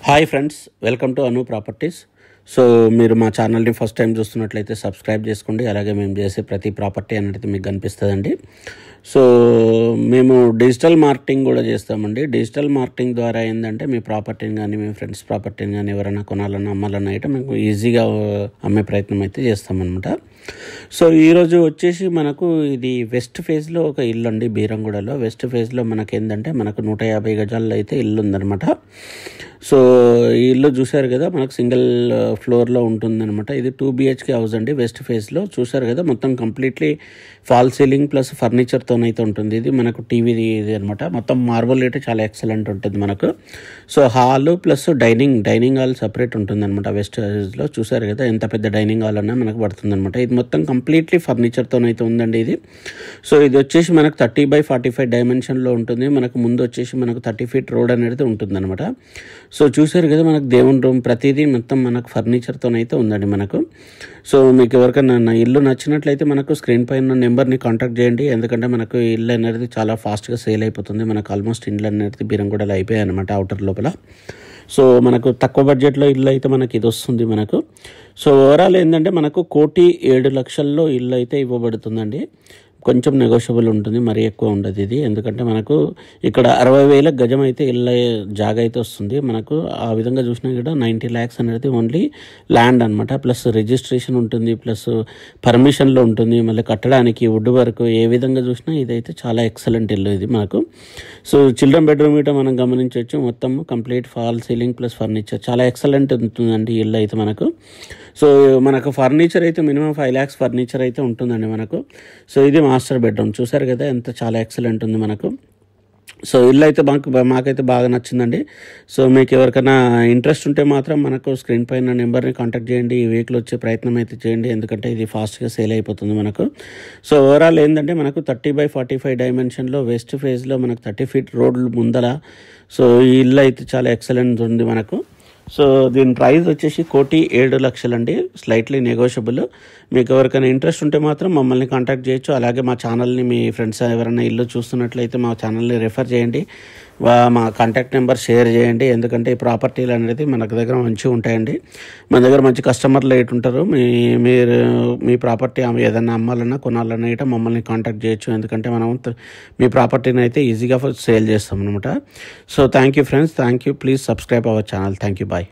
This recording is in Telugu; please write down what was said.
Hi friends, welcome to Anu properties. So మీరు మా ఛానల్ని ఫస్ట్ టైం చూస్తున్నట్లయితే సబ్స్క్రైబ్ చేసుకోండి. అలాగే మేము చేసే ప్రతి ప్రాపర్టీ అనేది మీకు కనిపిస్తుందండి. సో మేము డిజిటల్ మార్కెటింగ్ కూడా చేస్తామండి. డిజిటల్ మార్కెటింగ్ ద్వారా ఏంటంటే మీ ప్రాపర్టీని కానీ మీ ఫ్రెండ్స్ ప్రాపర్టీని కానీ ఎవరైనా కొనాలన్నా అమ్మాలన్నా అయితే మేము ఈజీగా అమ్మే ప్రయత్నం అయితే చేస్తామన్నమాట. సో ఈరోజు వచ్చేసి మనకు ఇది వెస్ట్ ఫేజ్లో ఒక ఇల్లు అండి. బీరంగూడలో వెస్ట్ ఫేజ్లో మనకు ఏంటంటే మనకు 150 గజాల్లో అయితే ఇల్లు ఉందన్నమాట. సో ఈ ఇల్లు చూశారు కదా, మనకు సింగిల్ ఫ్లోర్లో ఉంటుందన్నమాట. ఇది 2 BHK హౌస్ అండి. వెస్ట్ ఫేస్లో చూశారు కదా, మొత్తం కంప్లీట్లీ ఫాల్ సీలింగ్ ప్లస్ ఫర్నిచర్తో అయితే ఉంటుంది. ఇది మనకు టీవీ ఇది అనమాట. మొత్తం మార్బల్ అయితే చాలా ఎక్సలెంట్ ఉంటుంది మనకు. So hall plus dining hall separate ఉంటుంది అనమాట. వెస్ట్ ఫేస్లో చూశారు కదా, ఎంత పెద్ద డైనింగ్ హాల్ అన్నా మనకు పడుతుంది అనమాట. ఇది మొత్తం కంప్లీట్లీ ఫర్నిచర్తో అయితే ఉందండి ఇది. సో ఇది వచ్చేసి మనకు 30x45 డైమెన్షన్లో ఉంటుంది. మనకు ముందు వచ్చేసి మనకు 30 feet రోడ్ అనేది ఉంటుంది అనమాట. సో చూసారు కదా, మనకు దేవుని రూమ్ ప్రతిదీ మొత్తం మనకు ఫర్నిచర్తో అయితే ఉందండి మనకు. సో మీకు ఎవరికైనా నా ఇల్లు నచ్చినట్లయితే మనకు స్క్రీన్ పైన నెంబర్ని కాంటాక్ట్ చేయండి. ఎందుకంటే మనకు ఇల్లు అనేది చాలా ఫాస్ట్గా సేల్ అయిపోతుంది. మనకు ఆల్మోస్ట్ ఇల్లు అనేది బీరంగూడలో అయిపోయాయి అనమాట, అవుటర్ లోపల. సో మనకు తక్కువ బడ్జెట్లో ఇల్లు అయితే మనకి ఇది వస్తుంది మనకు. సో ఓవరాల్ ఏంటంటే మనకు 1,07,00,000లో ఇల్లు అయితే ఇవ్వబడుతుందండి. కొంచెం నెగోషియబుల్ ఉంటుంది, మరీ ఎక్కువ ఉండదు ఇది. ఎందుకంటే మనకు ఇక్కడ 60,000 గజం అయితే ఇల్లు జాగా అయితే వస్తుంది మనకు. ఆ విధంగా చూసినా కూడా 90 lakhs అనేది ఓన్లీ ల్యాండ్ అనమాట. ప్లస్ రిజిస్ట్రేషన్ ఉంటుంది, ప్లస్ పర్మిషన్లో ఉంటుంది, మళ్ళీ కట్టడానికి వుడ్ వర్క్, ఏ విధంగా చూసినా ఇదైతే చాలా ఎక్సలెంట్ ఇల్లు ఇది మనకు. సో చిల్డ్రన్ బెడ్రూమ్ ఇట మనం గమనించవచ్చు. మొత్తం complete fall ceiling plus furniture చాలా ఎక్సలెంట్ ఉంటుందండి ఇల్లు అయితే మనకు. సో మనకు ఫర్నిచర్ అయితే మినిమం 5 lakhs ఫర్నిచర్ అయితే ఉంటుందండి మనకు. సో ఇది మాస్టర్ బెడ్రూమ్ చూసారు కదా, ఎంత చాలా ఎక్సలెంట్ ఉంది మనకు. సో ఇల్లు అయితే మాకైతే బాగా నచ్చిందండి. సో మీకు ఎవరికైనా ఇంట్రెస్ట్ ఉంటే మాత్రం మనకు స్క్రీన్ పైన నెంబర్ని కాంటాక్ట్ చేయండి. ఈ వీక్లో వచ్చే ప్రయత్నం అయితే చేయండి, ఎందుకంటే ఇది ఫాస్ట్గా సేల్ అయిపోతుంది మనకు. సో ఓవరాల్ ఏంటంటే మనకు 30x45 డైమెన్షన్లో వెస్ట్ ఫేజ్లో మనకు 30 feet రోడ్లు ముందల. సో ఈ ఇల్లు అయితే చాలా ఎక్సలెంట్ ఉంది మనకు. సో దీని ప్రైస్ వచ్చేసి 1,07,00,000 అండి, స్లైట్లీ నెగోషియబుల్. మీకు ఎవరికైనా ఇంట్రెస్ట్ ఉంటే మాత్రం మమ్మల్ని కాంటాక్ట్ చేయొచ్చు. అలాగే మా ఛానల్ని మీ ఫ్రెండ్స్ ఎవరైనా ఇల్లు చూస్తున్నట్లయితే మా ఛానల్ని రెఫర్ చేయండి, మా కాంటాక్ట్ నెంబర్ షేర్ చేయండి. ఎందుకంటే ఈ ప్రాపర్టీలు అనేది మన దగ్గర మంచిగా ఉంటాయండి. మన దగ్గర మంచి కస్టమర్లు అయితే ఉంటారు. మీరు మీ ప్రాపర్టీ ఏదైనా అమ్మాలన్నా కొనాలన్నా ఇట మమ్మల్ని కాంటాక్ట్ చేయొచ్చు. ఎందుకంటే మనం మీ ప్రాపర్టీని అయితే ఈజీగా సేల్ చేస్తాం అనమాట. So thank you friends, thank you. Please subscribe our channel. Thank you, bye.